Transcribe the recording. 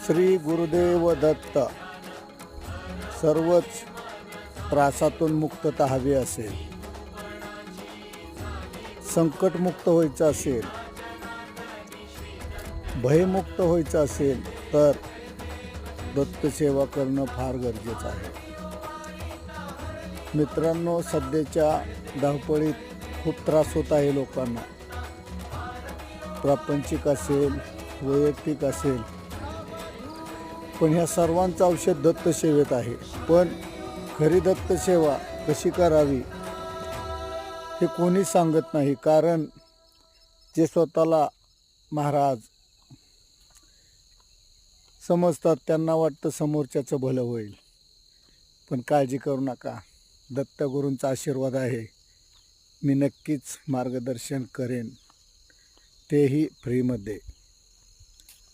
श्री गुरुदेव दत्त. सर्वच त्रासातून मुक्तता हवी असेल, संकटमुक्त व्हायचं असेल, भयमुक्त व्हायचं असेल तर दत्त सेवा करणं फार गरजेचं आहे. मित्रांनो, सध्याच्या धावपळीत खूप त्रास होत आहे लोकांना. प्रापंचिक असेल, वैयक्तिक असेल, पण ह्या सर्वांचं औषध दत्त सेवेत आहे. पण खरी दत्त सेवा कशी करावी हे कोणी सांगत नाही. कारण जे स्वतःला महाराज समजतात त्यांना वाटतं समोरच्याचं भलं होईल. पण काळजी करू नका, दत्तगुरूंचा आशीर्वाद आहे. मी नक्कीच मार्गदर्शन करेन, तेही फ्रीमध्ये.